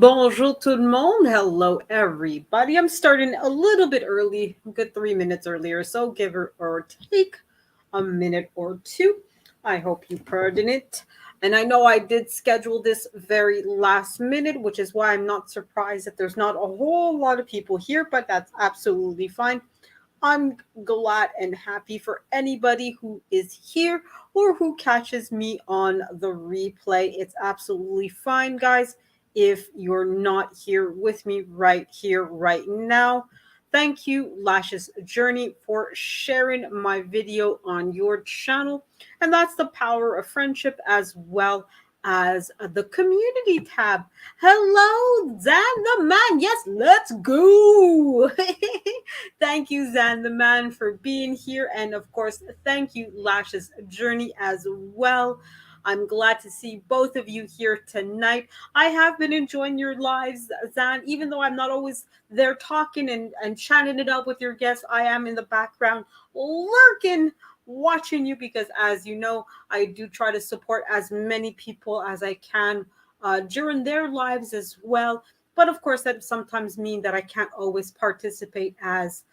Bonjour tout le monde. Hello, everybody. I'm starting a little bit early, a good 3 minutes earlier, so give or take a minute or two. I hope you pardon it. And I know I did schedule this very last minute, which is why I'm not surprised that there's not a whole lot of people here, but that's absolutely fine. I'm glad and happy for anybody who is here or who catches me on the replay. It's absolutely fine, guys, if you're not here with me right here, right now. Thank you, Lash's Journey, for sharing my video on your channel. And that's the power of friendship as well as the community tab. Hello, Zan the man. Yes, let's go. Thank you, Zan the man, for being here. And of course, thank you, Lash's Journey, as well. I'm glad to see both of you here tonight. I have been enjoying your lives, Zan, even though I'm not always there talking and chatting it up with your guests. I am in the background lurking, watching you, because as you know, I do try to support as many people as I can during their lives as well. But of course, that sometimes means that I can't always participate as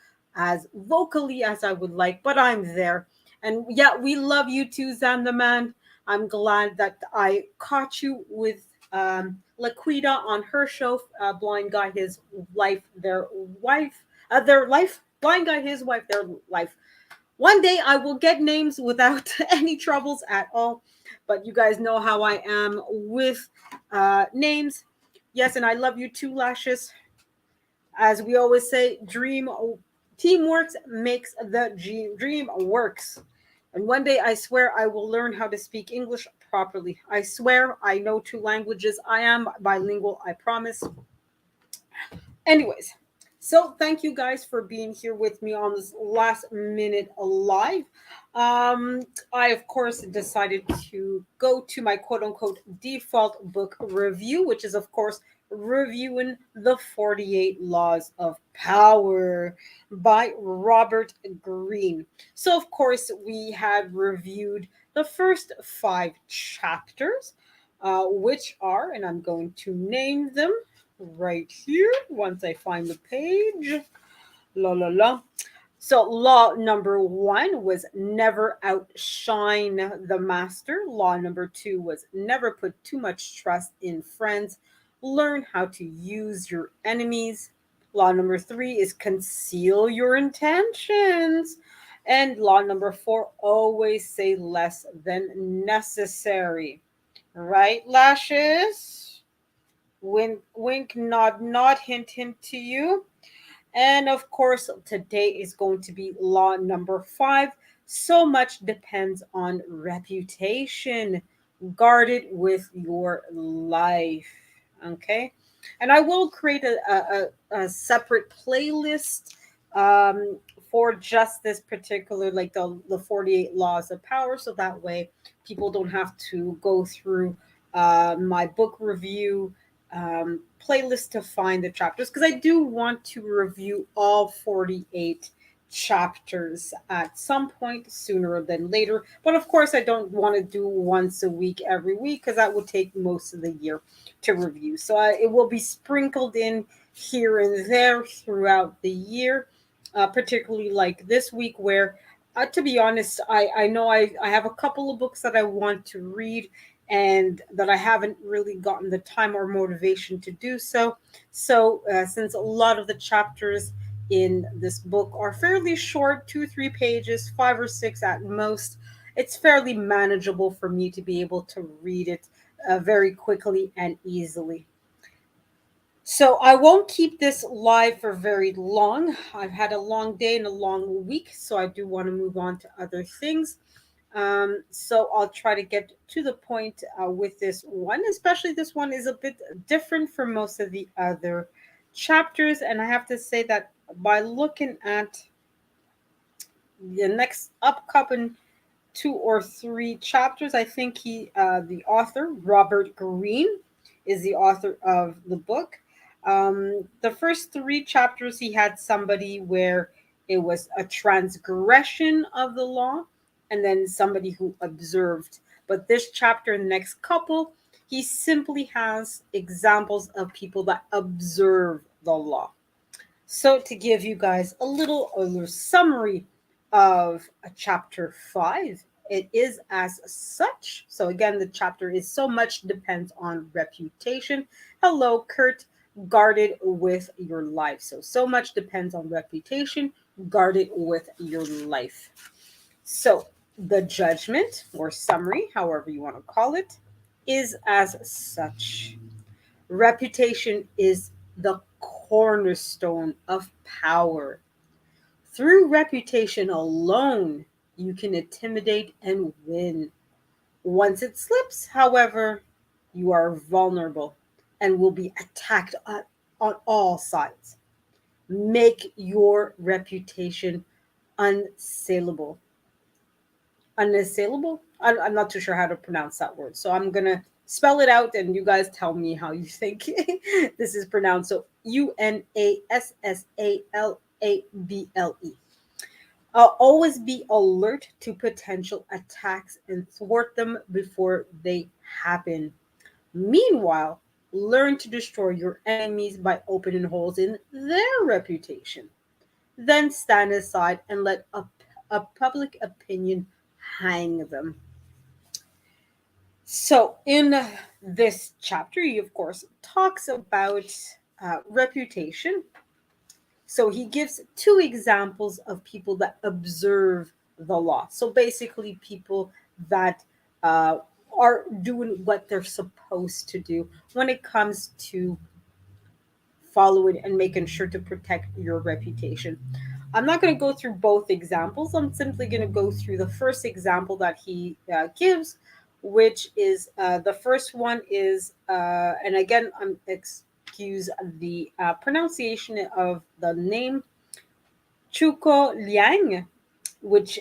vocally as I would like. But I'm there, and yeah, we love you too, Zan the man. I'm glad that I caught you with Laquita on her show, Blind Guy, His Life, Their Wife, Their Life, Blind Guy, His Wife, Their Life. One day I will get names without any troubles at all, but you guys know how I am with names. Yes, and I love you too, Lashes. As we always say, teamwork makes the dream works. And one day I swear I will learn how to speak English properly. I swear I know two languages. I am bilingual, I promise. Anyways, so thank you guys for being here with me on this last minute live. I of course decided to go to my quote unquote default book review, which is of course reviewing the 48 Laws of Power by Robert Greene. So of course we had reviewed the first 5 chapters, which are, and I'm going to name them right here once I find the page. La la la. So, law number 1 was never outshine the master. Law number 2 was never put too much trust in friends. Learn how to use your enemies. Law number 3 is conceal your intentions. And law number 4, always say less than necessary. Right, Lashes? Wink, wink, nod, nod, hint, hint to you. And of course, today is going to be law number 5. So much depends on reputation. Guard it with your life. Okay. And I will create a separate playlist um, for just this particular, like the 48 laws of power. So that way people don't have to go through my book review playlist to find the chapters, because I do want to review all 48 chapters at some point sooner than later. But of course, I don't want to do once a week every week, because that would take most of the year to review. So it will be sprinkled in here and there throughout the year, particularly like this week where. To be honest, I know I have a couple of books that I want to read and that I haven't really gotten the time or motivation to do so. So, since a lot of the chapters in this book are fairly short, 2, 3 pages, 5 or 6 at most, it's fairly manageable for me to be able to read it very quickly and easily. So I won't keep this live for very long. I've had a long day and a long week, so I do want to move on to other things. So I'll try to get to the point with this one. Especially this one is a bit different from most of the other chapters, and I have to say that by looking at the next upcoming 2 or 3 chapters, I think the author Robert Greene is the author of the book. The first 3 chapters, he had somebody where it was a transgression of the law, and then somebody who observed. But this chapter and the next couple, He simply has examples of people that observe the law. So, to give you guys a little summary of chapter 5, it is as such. So, again, the chapter is so much depends on reputation. Hello, Kurt. Guarded with your life. So much depends on reputation. Guarded with your life. So, the judgment or summary, however you want to call it, is as such. Reputation is the cornerstone of power. Through reputation alone, you can intimidate and win. Once it slips, however, you are vulnerable and will be attacked on all sides. Make your reputation unassailable. Unassailable? I'm not too sure how to pronounce that word. So I'm going to spell it out and you guys tell me how you think this is pronounced. So Unassailable. Always be alert to potential attacks and thwart them before they happen. Meanwhile, learn to destroy your enemies by opening holes in their reputation. Then stand aside and let a public opinion hang them. So, in this chapter, he of course talks about reputation. So, he gives two examples of people that observe the law. So, basically, people that uh, are doing what they're supposed to do when it comes to following and making sure to protect your reputation. I'm not going to go through both examples. I'm simply going to go through the first example that he gives, which is the first one is, and again, I'm excuse the pronunciation of the name Chuko Liang, which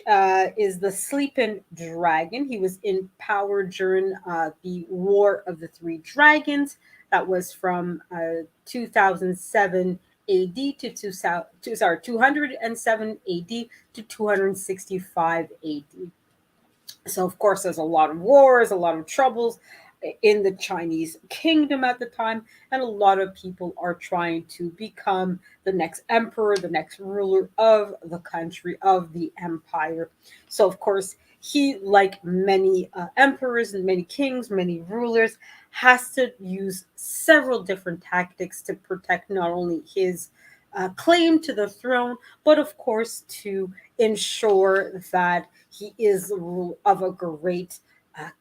is the sleeping dragon. He was in power during the War of the Three Dragons. That was from 2007 AD to 207 AD to 265 AD. So, of course, there's a lot of wars, a lot of troubles in the Chinese kingdom at the time, and a lot of people are trying to become the next emperor, the next ruler of the country, of the empire. So, of course, he, like many emperors and many kings, many rulers, has to use several different tactics to protect not only his claim to the throne, but of course to ensure that he is the rule of a great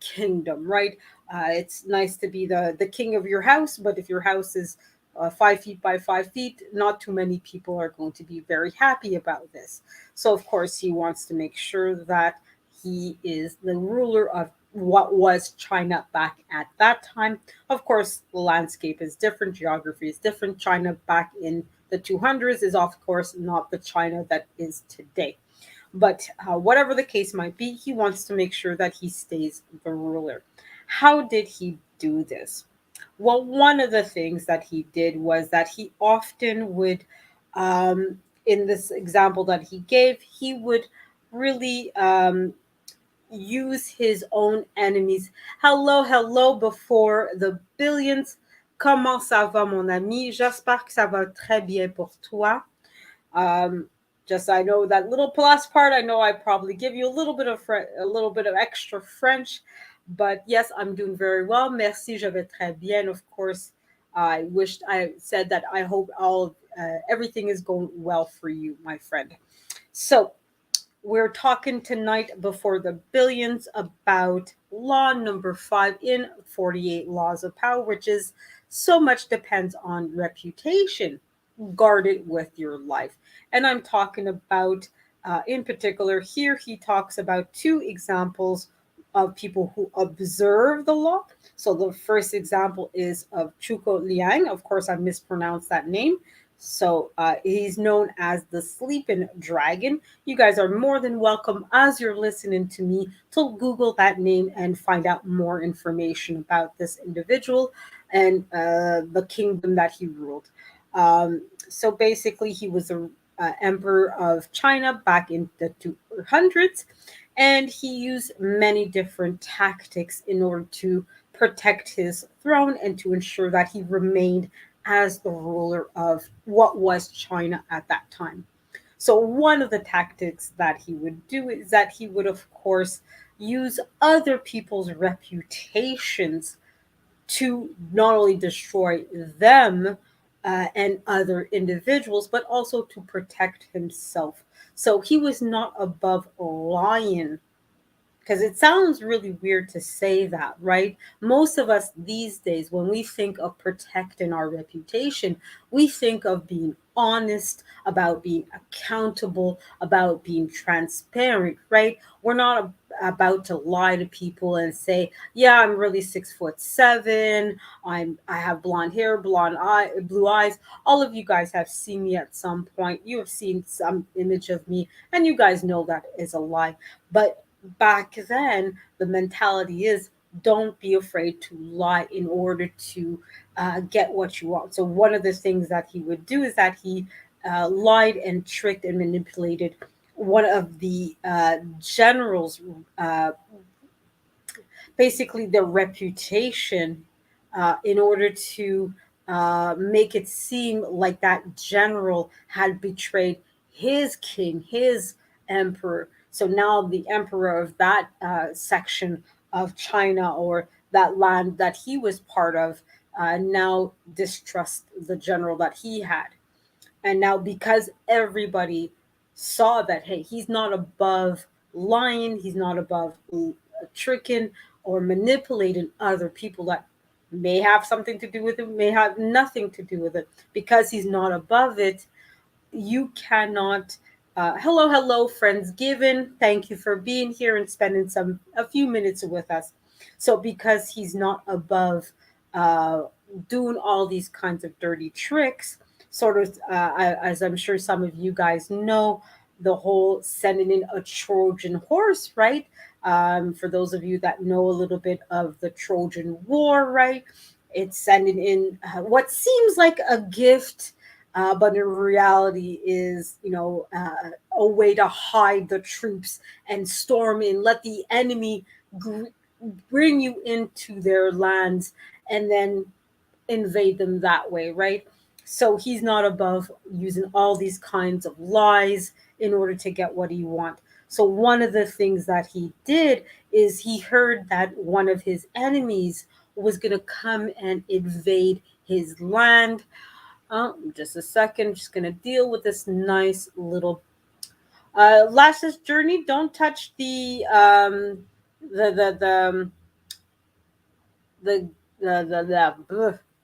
kingdom, right? It's nice to be the king of your house, but if your house is 5 feet by 5 feet, not too many people are going to be very happy about this. So, of course, he wants to make sure that he is the ruler of what was China back at that time. Of course, the landscape is different, geography is different. China back in the 200s is, of course, not the China that is today. But whatever the case might be, he wants to make sure that he stays the ruler. How did he do this? Well, one of the things that he did was that he often would, in this example that he gave, he would really use his own enemies. Hello, hello, before the billions. Comment ça va, mon ami? J'espère que ça va très bien pour toi. Um, just I know that little plus part. I know I probably give you a little bit of a little bit of extra French, but yes, I'm doing very well. Merci, je vais très bien. Of course, I wished I said that. I hope all everything is going well for you, my friend. So we're talking tonight before the billions about law number 5 in 48 laws of power, which is so much depends on reputation. Guard it with your life. And I'm talking about, in particular, here he talks about two examples of people who observe the law. So the first example is of Chuko Liang. Of course, I mispronounced that name. So he's known as the sleeping dragon. You guys are more than welcome as you're listening to me to Google that name and find out more information about this individual and the kingdom that he ruled. So basically, he was a emperor of China back in the 200s, and he used many different tactics in order to protect his throne and to ensure that he remained as the ruler of what was China at that time. So, one of the tactics that he would do is that he would, of course, use other people's reputations to not only destroy them and other individuals, but also to protect himself. So, he was not above lying, because it sounds really weird to say that, right? Most of us these days, when we think of protecting our reputation, we think of being honest, about being accountable, about being transparent, right? We're not about to lie to people and say, "Yeah, I'm really 6'7". I have blonde hair, blue eyes." All of you guys have seen me at some point. You have seen some image of me, and you guys know that is a lie. But back then, the mentality is don't be afraid to lie in order to get what you want. So, one of the things that he would do is that he lied and tricked and manipulated one of the generals, uh, basically their reputation, in order to make it seem like that general had betrayed his king, his emperor. So now the emperor of that section of China, or that land that he was part of, now distrust the general that he had. And now, because everybody saw that, hey, he's not above lying, he's not above tricking or manipulating other people that may have something to do with it, may have nothing to do with it, because he's not above it, you cannot. Hello, hello, Friendsgiving. Thank you for being here and spending a few minutes with us. So, because he's not above uh, doing all these kinds of dirty tricks, sort of, as I'm sure some of you guys know, the whole sending in a Trojan horse, right? For those of you that know a little bit of the Trojan War, right? It's sending in what seems like a gift, but in reality is, a way to hide the troops and storm in, let the enemy gr- bring you into their lands, and then invade them that way, right? So he's not above using all these kinds of lies in order to get what he wants. So one of the things that he did is he heard that one of his enemies was going to come and invade his land. Just a second. Just gonna deal with this nice little Lash's journey. Don't touch the the the um, the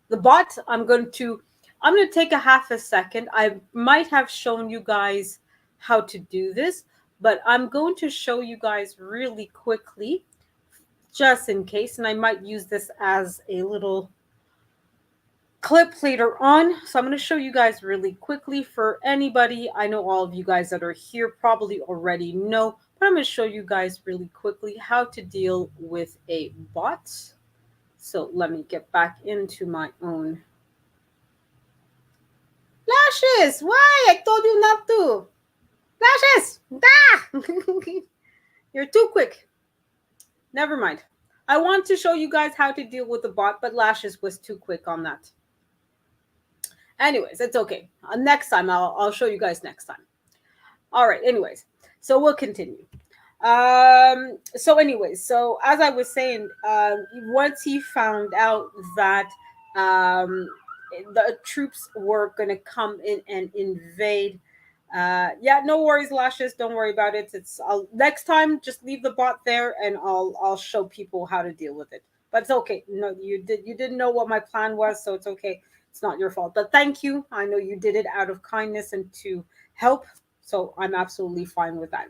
the bot. I'm gonna take a half a second. I might have shown you guys how to do this, but I'm going to show you guys really quickly, just in case, and I might use this as a little clip later on. So I'm going to show you guys really quickly. For anybody, I know all of you guys that are here probably already know, but I'm going to show you guys really quickly how to deal with a bot. So let me get back into my own lashes. Why? I told you not to. Lashes. Ah! You're too quick. Never mind. I want to show you guys how to deal with the bot, but lashes was too quick on that. Anyways, it's okay. Next time, I'll show you guys next time. All right. Anyways, so we'll continue. So as I was saying, once he found out that um, the troops were gonna come in and invade, yeah, no worries, lashes. Don't worry about it. Next time, just leave the bot there, and I'll show people how to deal with it. But it's okay. No, you didn't know what my plan was, so it's okay. It's not your fault. But thank you. I know you did it out of kindness and to help, so I'm absolutely fine with that.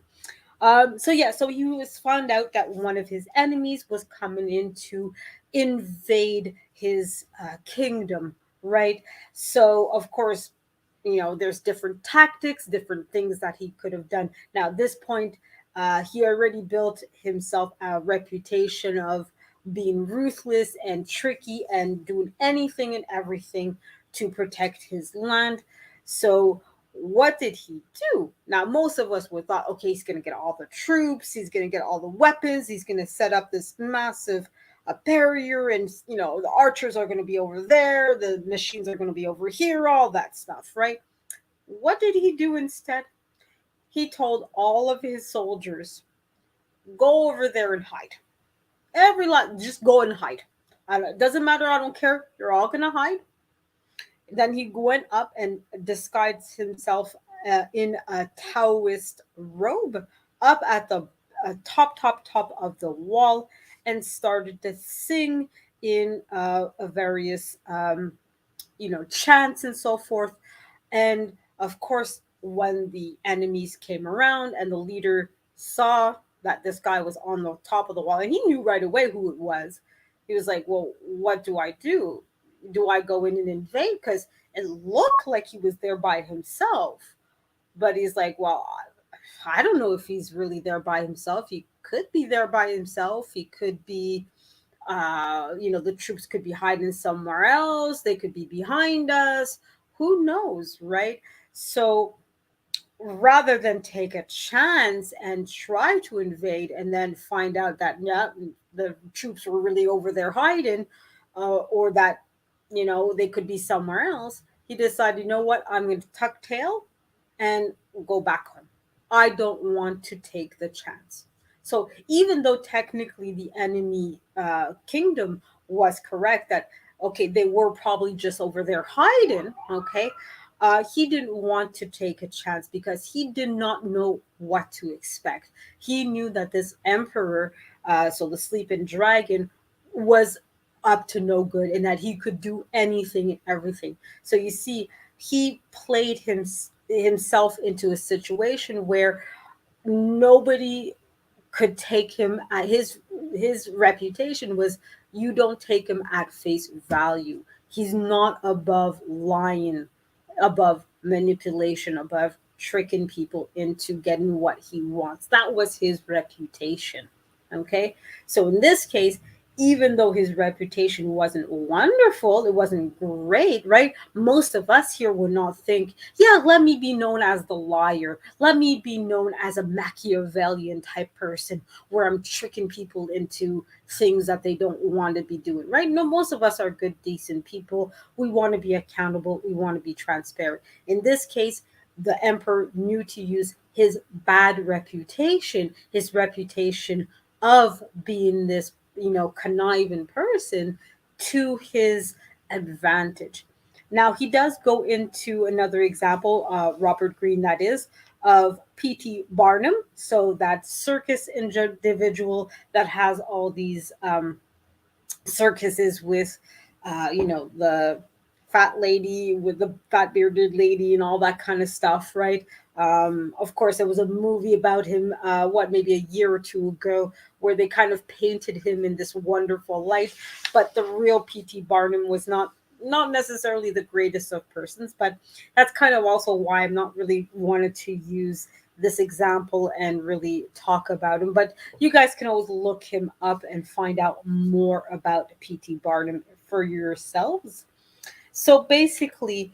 So he was found out that one of his enemies was coming in to invade his kingdom, right? So of course, there's different tactics, different things that he could have done. Now, at this point, he already built himself a reputation of being ruthless and tricky and doing anything and everything to protect his land. So what did he do? Now, most of us would thought, okay, he's going to get all the troops, he's going to get all the weapons, he's going to set up this massive a barrier, and the archers are going to be over there, the machines are going to be over here, all that stuff, right? What did he do instead? He told all of his soldiers, go over there and hide. Every lot, just go and hide. It doesn't matter, I don't care, you're all going to hide. Then he went up and disguised himself in a Taoist robe up at the top of the wall, and started to sing in a various chants and so forth. And of course, when the enemies came around and the leader saw that this guy was on the top of the wall, and he knew right away who it was, he was like, well, what do I do? Do I go in and invade? Because it looked like he was there by himself. But he's like, well, I don't know if he's really there by himself. He could be there by himself. He could be, the troops could be hiding somewhere else. They could be behind us. Who knows, right? So rather than take a chance and try to invade and then find out that, yeah, the troops were really over there hiding, or that they could be somewhere else, he decided, you know what, I'm going to tuck tail and go back home. I don't want to take the chance. So even though technically the enemy kingdom was correct that, okay, they were probably just over there hiding, okay, he didn't want to take a chance because he did not know what to expect. He knew that this emperor, so the sleeping dragon, was up to no good and that he could do anything and everything. So you see, he played himself into a situation where nobody could take him at his reputation was, you don't take him at face value. He's not above lying, above manipulation, above tricking people into getting what he wants. That was his reputation. Okay? So in this case, even though his reputation wasn't wonderful, it wasn't great, right? Most of us here would not think, yeah, let me be known as the liar. Let me be known as a Machiavellian type person where I'm tricking people into things that they don't want to be doing, right? No, most of us are good, decent people. We want to be accountable. We want to be transparent. In this case, the emperor knew to use his bad reputation, his reputation of being this conniving person, to his advantage. Now he does go into another example, Robert Greene, that is, of P.T. Barnum. So that circus individual that has all these circuses with, the fat lady with the fat bearded lady and all that kind of stuff, right? Of course, there was a movie about him, maybe a year or two ago, where they kind of painted him in this wonderful light. But the real P.T. Barnum was not necessarily the greatest of persons. But that's kind of also why I'm not really wanted to use this example and really talk about him. But you guys can always look him up and find out more about P.T. Barnum for yourselves. So basically,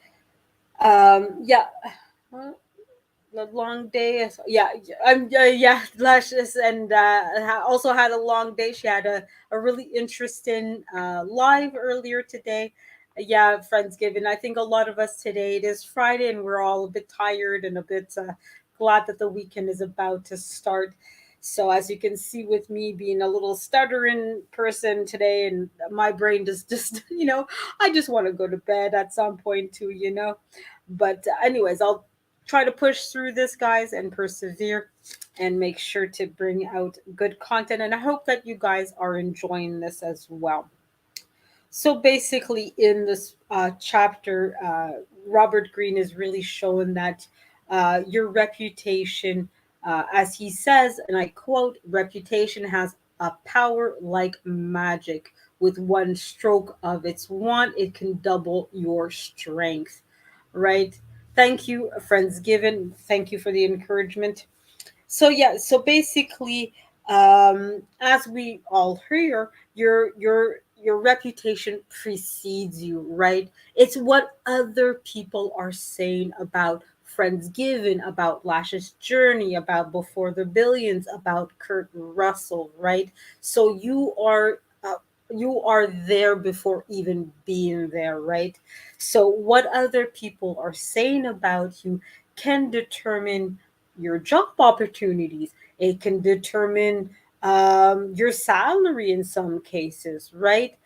yeah, uh, the long day. Yeah, yeah, Lashes, and also had a long day. She had a really interesting live earlier today. Yeah, Friendsgiving. I think a lot of us today, it is Friday, and we're all a bit tired and a bit glad that the weekend is about to start. So as you can see, with me being a little stuttering person today, and my brain just I just want to go to bed at some point too, But anyways, I'll try to push through this, guys, and persevere and make sure to bring out good content. And I hope that you guys are enjoying this as well. So basically, in this chapter, Robert Greene is really showing that your reputation, as he says, and I quote, reputation has a power like magic. With one stroke of its wand, it can double your strength, right? Thank you, Friendsgiven. Thank you for the encouragement. So yeah, so basically, as we all hear, your reputation precedes you, right? It's what other people are saying about Friendsgiven, about Lash's journey, about Before the Billions, about Kurt Russell, right? So you are you are there before even being there, right? So what other people are saying about you can determine your job opportunities. It can determine your salary in some cases, right?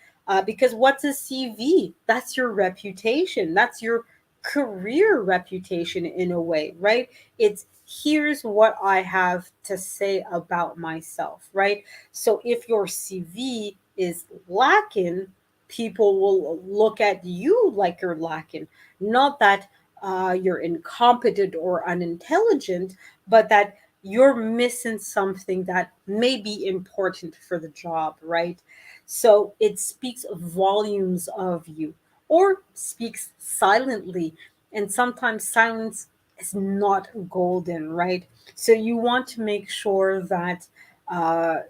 Because what's a CV? That's your reputation. That's your career reputation in a way, right? It's here's what I have to say about myself, right? So if your CV is lacking, people will look at you like you're lacking. Not that you're incompetent or unintelligent, but that you're missing something that may be important for the job, right? So it speaks volumes of you or speaks silently. And sometimes silence is not golden, right? So you want to make sure that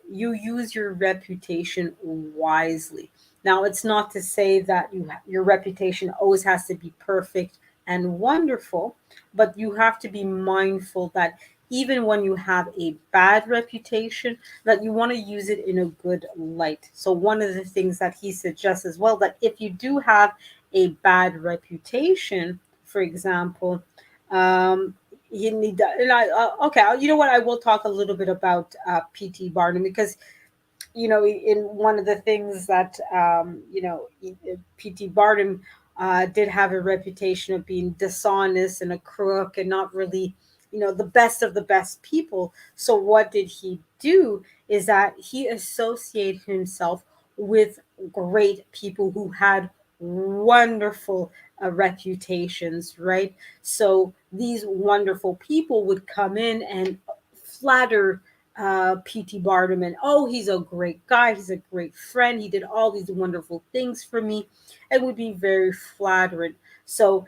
you use your reputation wisely. Now, it's not to say that your reputation always has to be perfect and wonderful, but you have to be mindful that even when you have a bad reputation, that you want to use it in a good light. So one of the things that he suggests as well, that if you do have a bad reputation, for example, um, you need to, and okay, you know what? I will talk a little bit about PT Barnum because in one of the things that PT Barnum did have a reputation of being dishonest and a crook and not really, the best of the best people. So what did he do? Is that he associated himself with great people who had wonderful reputations, right? So these wonderful people would come in and flatter P.T. Barnum, and oh, he's a great guy, he's a great friend, he did all these wonderful things for me, and would be very flattering. So,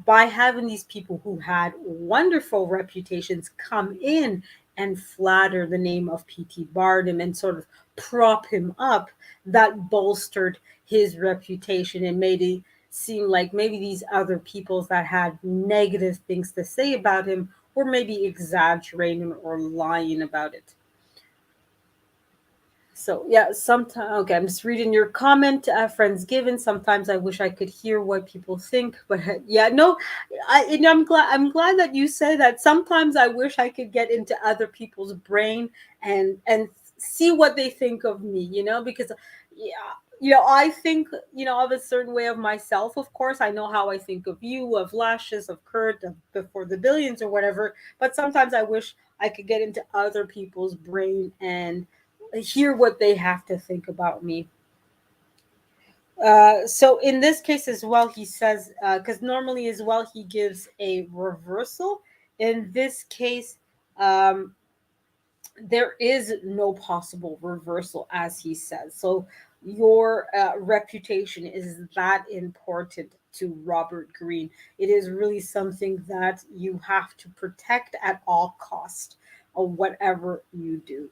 by having these people who had wonderful reputations come in and flatter the name of P.T. Barnum and sort of prop him up, that bolstered his reputation and made it seem like maybe these other people that had negative things to say about him or maybe exaggerating or lying about it. So yeah, sometimes okay. I'm just reading your comment, friends given. Sometimes I wish I could hear what people think, but yeah, no, I'm glad. I'm glad that you say that. Sometimes I wish I could get into other people's brain and see what they think of me. Because yeah, I think of a certain way of myself. Of course, I know how I think of you, of Lashes, of Kurt, of Before the Billions, or whatever. But sometimes I wish I could get into other people's brain and hear what they have to think about me. So in this case as well, he says, because normally as well he gives a reversal. In this case, um, there is no possible reversal, as he says. So your reputation is that important to Robert Greene. It is really something that you have to protect at all cost, or whatever you do.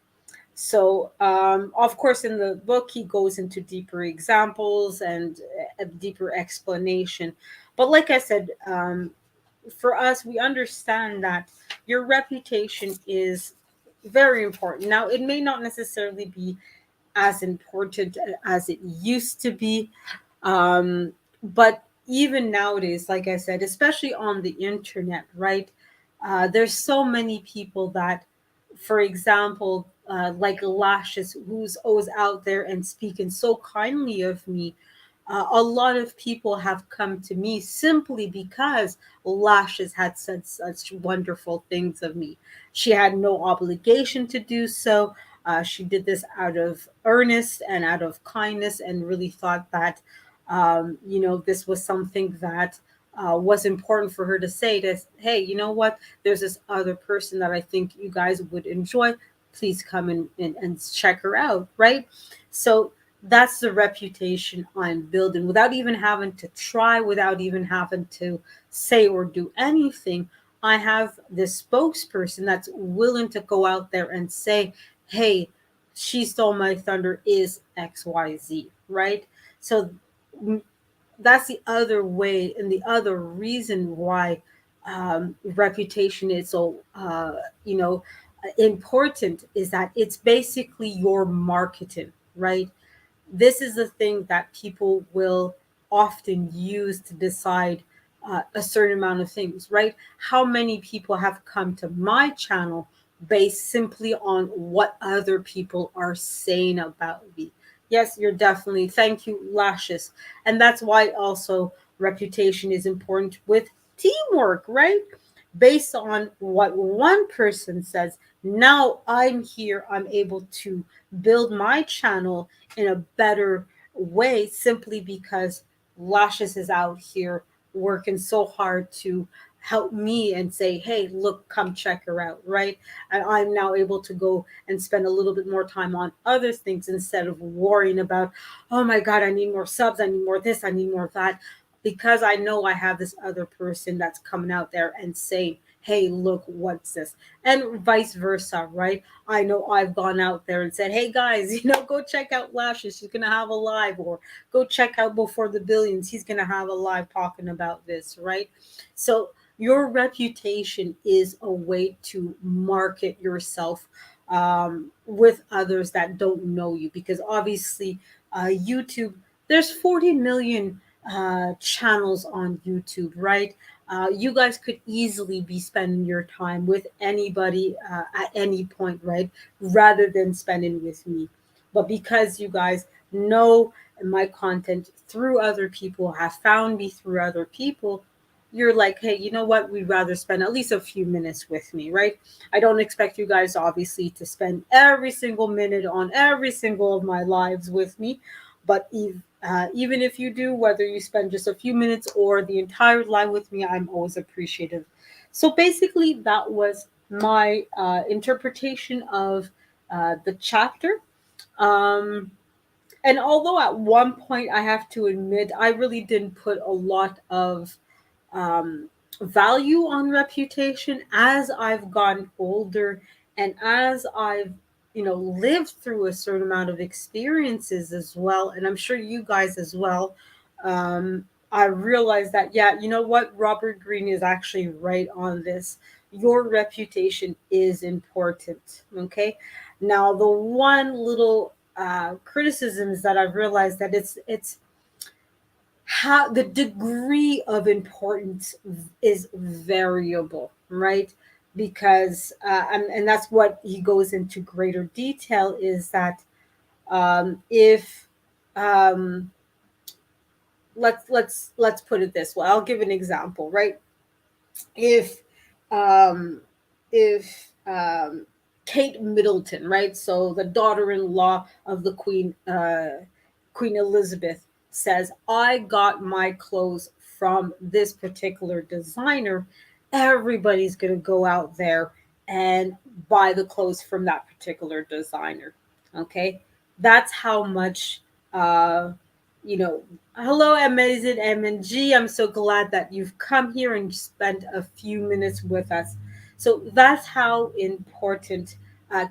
So, of course, in the book, he goes into deeper examples and a deeper explanation. But like I said, for us, we understand that your reputation is very important. Now, it may not necessarily be as important as it used to be, but even nowadays, like I said, especially on the internet, right? There's so many people that, for example, like Lashes, who's always out there and speaking so kindly of me. A lot of people have come to me simply because Lashes had said such wonderful things of me. She had no obligation to do so. She did this out of earnest and out of kindness, and really thought that, this was something that was important for her to say. To hey, you know what? There's this other person that I think you guys would enjoy. Please come and check her out, right? So that's the reputation I'm building without even having to try, without even having to say or do anything. I have this spokesperson that's willing to go out there and say, hey, She Stole My Thunder is XYZ, right? So that's the other way and the other reason why reputation is so, important, is that it's basically your marketing, right? This is the thing that people will often use to decide a certain amount of things, right? How many people have come to my channel based simply on what other people are saying about me? Yes, you're definitely, thank you, Lashes. And that's why also reputation is important with teamwork, right? Based on what one person says, now I'm here, I'm able to build my channel in a better way simply because Lashes is out here working so hard to help me and say, hey, look, come check her out, right? And I'm now able to go and spend a little bit more time on other things instead of worrying about, oh my God, I need more subs, I need more this, I need more of that. Because I know I have this other person that's coming out there and saying, hey, look, what's this? And vice versa, right? I know I've gone out there and said, hey guys, go check out Lashes. She's going to have a live, or go check out Before the Billions. He's going to have a live talking about this, right? So your reputation is a way to market yourself with others that don't know you, because obviously YouTube, there's 40 million channels on YouTube, right? You guys could easily be spending your time with anybody at any point, right? Rather than spending with me. But because you guys know my content through other people, have found me through other people, you're like, hey, you know what? We'd rather spend at least a few minutes with me, right? I don't expect you guys, obviously, to spend every single minute on every single of my lives with me. But even if you do, whether you spend just a few minutes or the entire live with me, I'm always appreciative. So basically, that was my interpretation of the chapter. Um, and although at one point I have to admit, I really didn't put a lot of um, value on reputation, as I've gotten older and as I've lived through a certain amount of experiences as well, and I'm sure you guys as well. I realized that, yeah, you know what, Robert Greene is actually right on this. Your reputation is important. Okay, now the one little criticism is that I've realized that it's how the degree of importance is variable, right? Because and that's what he goes into greater detail, is that if um, let's put it this way. I'll give an example, right? if um if Kate Middleton, right? So the daughter-in-law of the Queen Elizabeth, says, I got my clothes from this particular designer, everybody's going to go out there and buy the clothes from that particular designer. Okay? That's how much uh you know hello, amazing MNG. I'm so glad that you've come here and spent a few minutes with us. So that's how important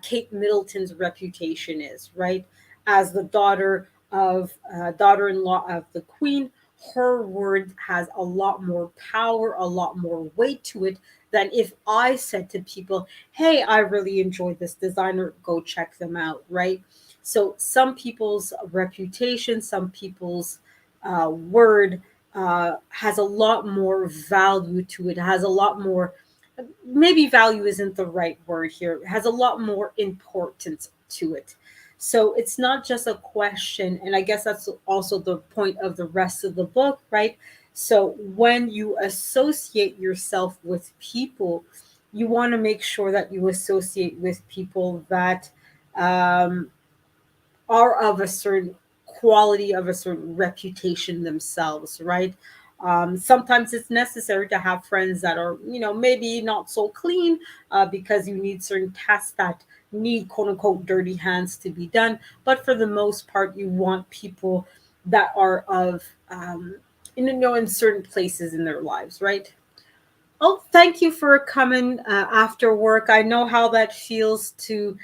Kate Middleton's reputation is, right? As the daughter-in-law of the Queen, her word has a lot more power, a lot more weight to it than if I said to people, "Hey, I really enjoyed this designer. Go check them out," right? So some people's reputation, some people's word has a lot more value to it, has a lot more, maybe value isn't the right word here, it has a lot more importance to it. So it's not just a question, and I guess that's also the point of the rest of the book, right? So when you associate yourself with people, you want to make sure that you associate with people that um, are of a certain quality, of a certain reputation themselves, right? Sometimes it's necessary to have friends that are, maybe not so clean, because you need certain tasks that need quote unquote dirty hands to be done. But for the most part, you want people that are of, in certain places in their lives, right? Oh, thank you for coming after work. I know how that feels to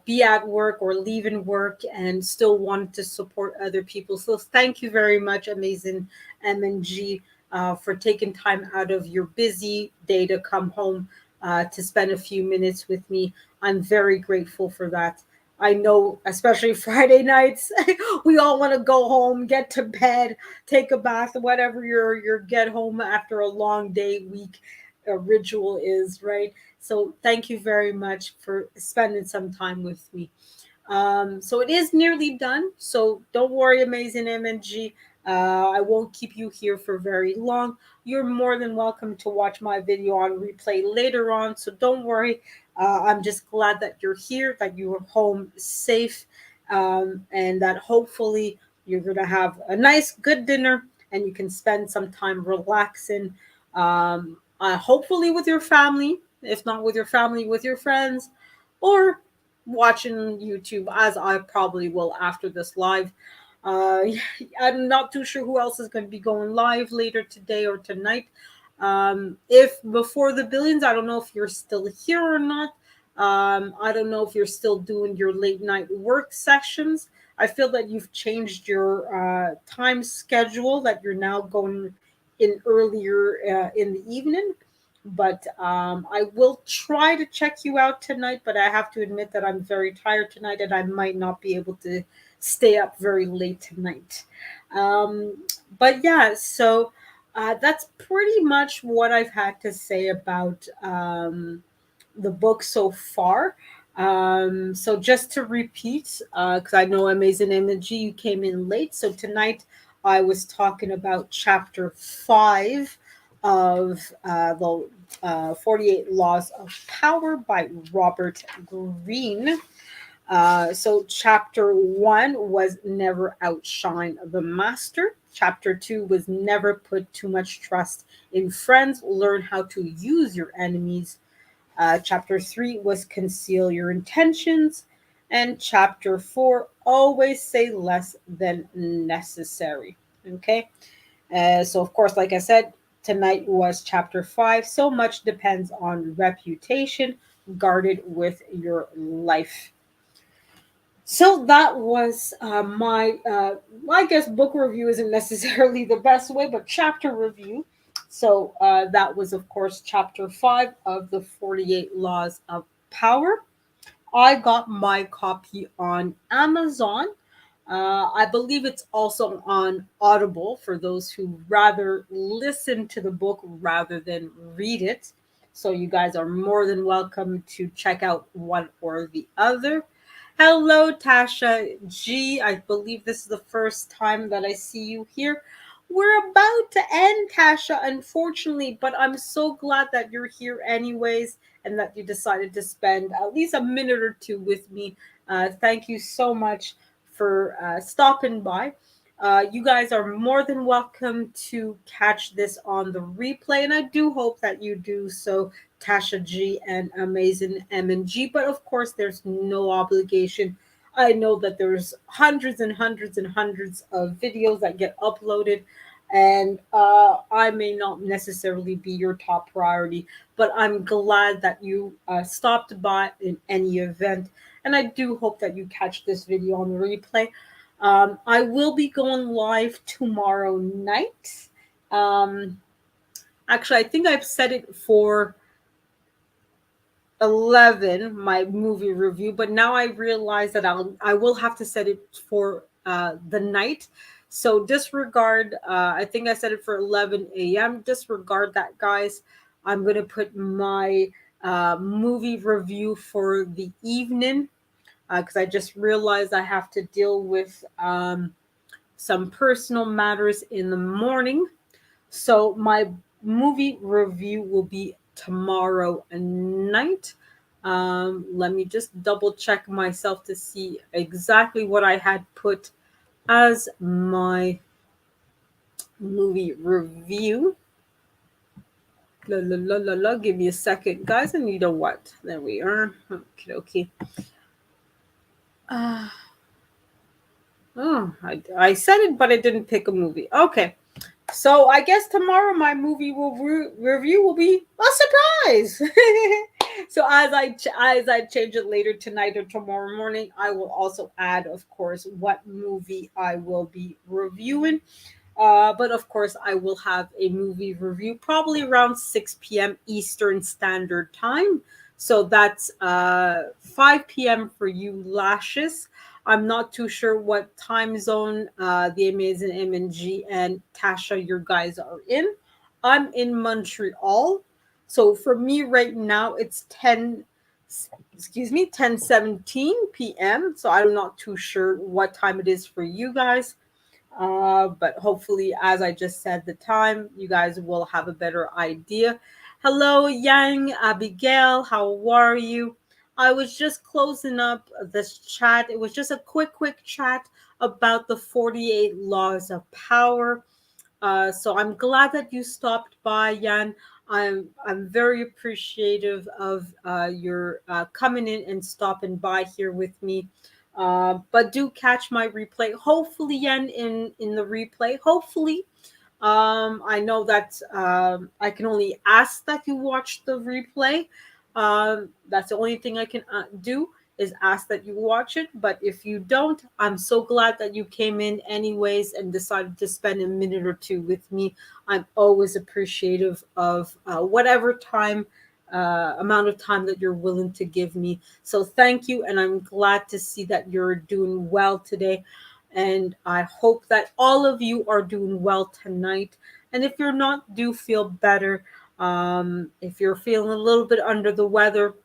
be at work or leaving work and still want to support other people. So thank you very much, amazing MNG, for taking time out of your busy day to come home to spend a few minutes with me. I'm very grateful for that. I know, especially Friday nights, we all want to go home, get to bed, take a bath, whatever your get home after a long day week ritual is, right? So thank you very much for spending some time with me. So it is nearly done. So don't worry, amazing MNG. I won't keep you here for very long. You're more than welcome to watch my video on replay later on. So don't worry. I'm just glad that you're here, that you are home safe, and that hopefully you're going to have a nice, good dinner and you can spend some time relaxing, hopefully with your family, if not with your family, with your friends, or watching YouTube, as I probably will after this live. Uh, I'm not too sure who else is going to be going live later today or tonight. If before the billions, I don't know if you're still here or not. I don't know if you're still doing your late night work sessions. I feel that you've changed your time schedule, that you're now going in earlier in the evening. But I will try to check you out tonight, but I have to admit that I'm very tired tonight and I might not be able to stay up very late tonight. Um, but yeah, so that's pretty much what I've had to say about the book so far. So just to repeat, because I know Amazing Energy, you came in late. So tonight I was talking about chapter 5 of the 48 Laws of Power by Robert Greene. So chapter 1 was never outshine the master. Chapter 2 was never put too much trust in friends. Learn how to use your enemies. Chapter 3 was conceal your intentions. And chapter 4, always say less than necessary. Okay. So, of course, like I said, tonight was chapter 5. So much depends on reputation guarded with your life. So that was my, I guess, book review isn't necessarily the best way, but chapter review. So that was, of course, chapter 5 of the 48 Laws of Power. I got my copy on Amazon. I believe it's also on Audible for those who rather listen to the book rather than read it. So you guys are more than welcome to check out one or the other. Hello, Tasha G. I believe this is the first time that I see you here. We're about to end, Tasha, unfortunately, but I'm so glad that you're here anyways and that you decided to spend at least a minute or two with me. Thank you so much for stopping by. You guys are more than welcome to catch this on the replay, and I do hope that you do so, Tasha G and Amazing M and G. But of course, there's no obligation. I know that there's hundreds and hundreds and hundreds of videos that get uploaded, and I may not necessarily be your top priority, but I'm glad that you stopped by in any event, and I do hope that you catch this video on the replay. I will be going live tomorrow night. Um, Actually, I think I've set it for 11, my movie review, but now I realize that I will have to set it for the night. So disregard, I think I set it for 11 a.m. Disregard that, guys. I'm going to put my movie review for the evening, because I just realized I have to deal with some personal matters in the morning. So my movie review will be tomorrow night. Let me just double check myself to see exactly what I had put as my movie review. La, la, la, la, la. Give me a second, guys. And you know what? There we are. Okay, okay. Uh, I said it, but I didn't pick a movie. Okay. So I guess tomorrow my movie review will be a surprise. So as I change it later tonight or tomorrow morning, I will also add, of course, what movie I will be reviewing. But of course, I will have a movie review probably around 6 p.m. Eastern Standard Time. So that's 5 p.m. for you, Lashes. I'm not too sure what time zone the Amazing MNG and Tasha, your guys are in. I'm in Montreal. So for me right now, it's 10:17 p.m. So I'm not too sure what time it is for you guys. But hopefully, as I just said, the time, you guys will have a better idea. Hello, Yang, Abigail, how are you? I was just closing up this chat. It was just a quick chat about the 48 laws of power. So I'm glad that you stopped by, Yan. I'm very appreciative of your coming in and stopping by here with me. But do catch my replay. Hopefully, Yan, in the replay. Hopefully, I know that I can only ask that you watch the replay. That's the only thing I can do is ask that you watch it. But if you don't, I'm so glad that you came in anyways and decided to spend a minute or two with me. I'm always appreciative of whatever time. Amount of time that you're willing to give me. So thank you, and I'm glad to see that you're doing well today. And I hope that all of you are doing well tonight. And if you're not, do feel better. If you're feeling a little bit under the weather,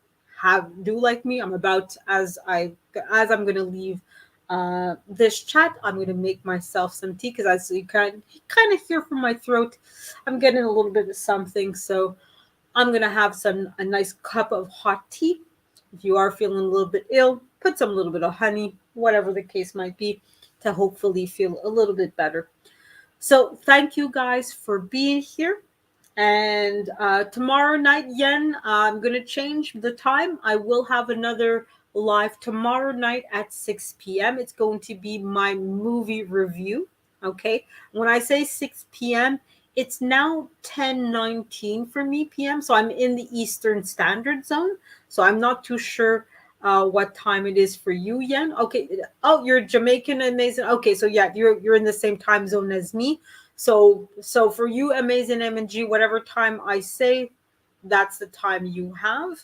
do like me. I'm about as I'm gonna leave this chat. I'm gonna make myself some tea because as you kind of hear from my throat, I'm getting a little bit of something. So I'm gonna have a nice cup of hot tea. If you are feeling a little bit ill, put some little bit of honey, whatever the case might be, to hopefully feel a little bit better. So thank you guys for being here. And tomorrow night, Yen, I'm going to change the time. I will have another live tomorrow night at 6 p.m. It's going to be my movie review. Okay. When I say 6 p.m., it's now 10:19 for me p.m. So I'm in the Eastern Standard Zone. So I'm not too sure what time it is for you, Yen. Okay. Oh, you're Jamaican, amazing. Okay. So yeah, you're in the same time zone as me. So for you, Amazing MNG, whatever time I say, that's the time you have.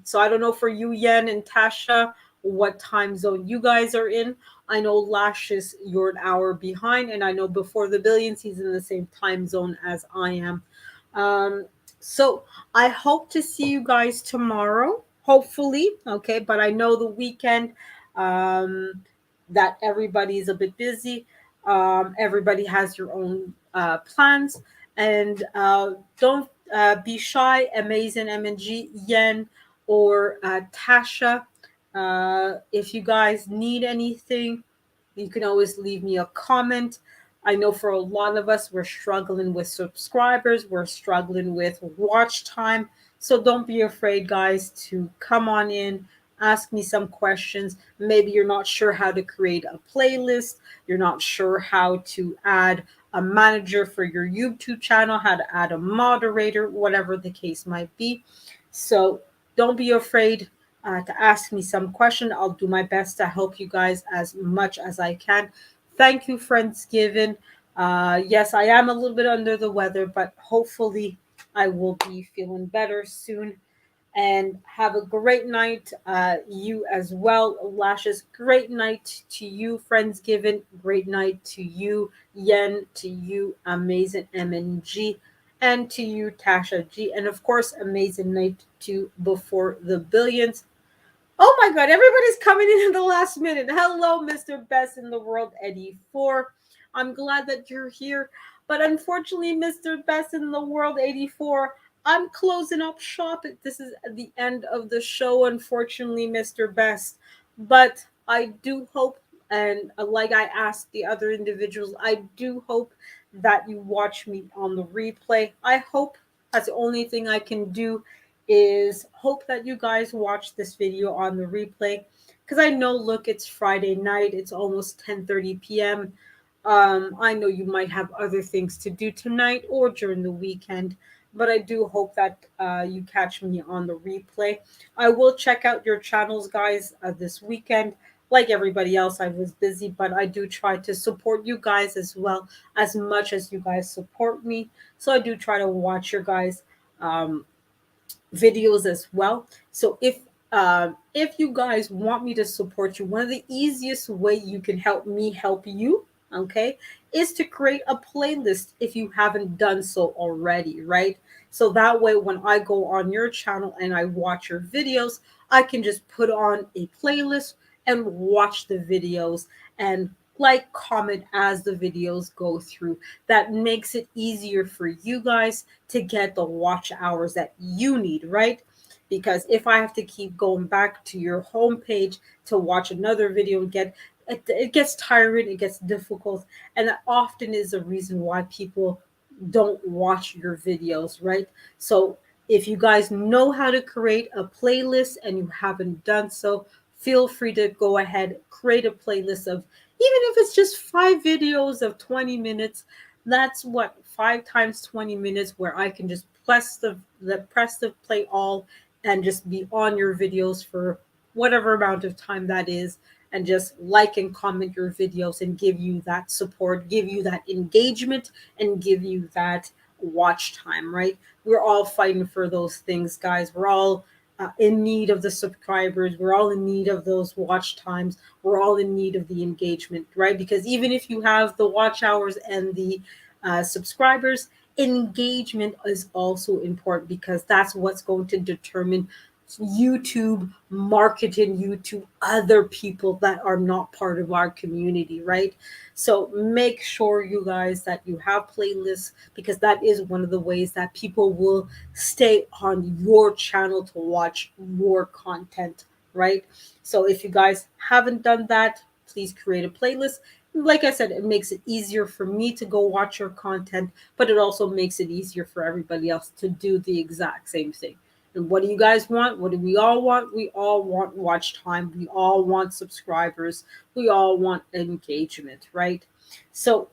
So I don't know for you, Yen and Tasha, what time zone you guys are in. I know Lashes, you're an hour behind, and I know before the billions, he's in the same time zone as I am. Um, so I hope to see you guys tomorrow, hopefully. Okay, but I know the weekend um, that everybody's a bit busy. Everybody has your own plans, and don't be shy. Amazing MNG, Yen, or Tasha. If you guys need anything, you can always leave me a comment. I know for a lot of us, we're struggling with subscribers, we're struggling with watch time. So don't be afraid, guys, to come on in, ask me some questions. Maybe you're not sure how to create a playlist, you're not sure how to add a manager for your YouTube channel, how to add a moderator, whatever the case might be. So don't be afraid to ask me some question. I'll do my best to help you guys as much as I can. Thank you, Friendsgiving. Yes, I am a little bit under the weather, but hopefully I will be feeling better soon. And have a great night, you as well, Lashes. Great night to you, Friendsgiving. Great night to you, Yen. To you, Amazing MNG, and to you, Tasha G. And of course, amazing night to Before the Billions. Oh my God, everybody's coming in the last minute. Hello, Mr. Best in the World, Eddie 4. I'm glad that you're here. But unfortunately, Mr. Best in the World, 84, I'm closing up shop. This is the end of the show, unfortunately, Mr. Best. But I do hope, and like I asked the other individuals, I do hope that you watch me on the replay. I hope that's the only thing I can do is hope that you guys watch this video on the replay because I know, look, it's Friday night, it's almost 10:30 p.m. I know you might have other things to do tonight or during the weekend, but I do hope that you catch me on the replay. I will check out your channels, guys, this weekend. Like everybody else, I was busy, but I do try to support you guys as well as much as you guys support me. So I do try to watch your guys. Um, videos as well. So if you guys want me to support you, one of the easiest way you can help me help you, okay, is to create a playlist if you haven't done so already, right? So that way when I go on your channel and I watch your videos, I can just put on a playlist and watch the videos and like comment as the videos go through. That makes it easier for you guys to get the watch hours that you need, right? Because if I have to keep going back to your homepage to watch another video and it gets tiring, it gets difficult, and that often is a reason why people don't watch your videos, right? So if you guys know how to create a playlist and you haven't done so, feel free to go ahead, create a playlist of, even if it's just 5 videos of 20 minutes, that's what, 5 times 20 minutes, where I can just press the play all and just be on your videos for whatever amount of time that is, and just like and comment your videos and give you that support, give you that engagement, and give you that watch time, right? We're all fighting for those things, guys. We're all in need of the subscribers. We're all in need of those watch times. We're all in need of the engagement, right? Because even if you have the watch hours and the subscribers, engagement is also important, because that's what's going to determine YouTube marketing you to other people that are not part of our community, right? So make sure, you guys, that you have playlists, because that is one of the ways that people will stay on your channel to watch your content, right? So if you guys haven't done that, please create a playlist. Like I said, it makes it easier for me to go watch your content, but it also makes it easier for everybody else to do the exact same thing. And what do you guys want? What do we all want? We all want watch time. We all want subscribers. We all want engagement, right? So,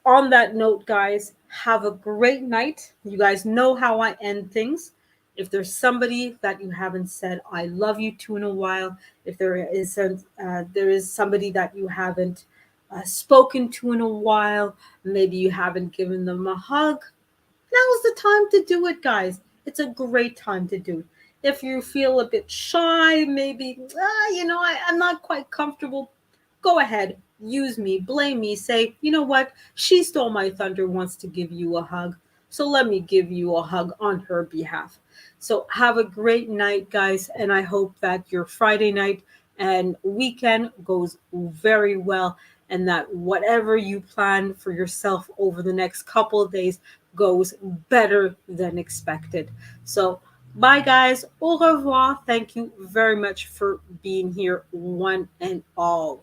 on that note, guys, have a great night. You guys know how I end things. If there's somebody that you haven't said "I love you" to in a while, if there is somebody that you haven't spoken to in a while, maybe you haven't given them a hug, now's the time to do it, guys. It's a great time to do it. If you feel a bit shy, maybe, I'm not quite comfortable, go ahead, use me, blame me, say, you know what, she stole my thunder, wants to give you a hug. So let me give you a hug on her behalf. So have a great night, guys, and I hope that your Friday night and weekend goes very well, and that whatever you plan for yourself over the next couple of days goes better than expected. So, bye, guys. Au revoir. Thank you very much for being here, one and all.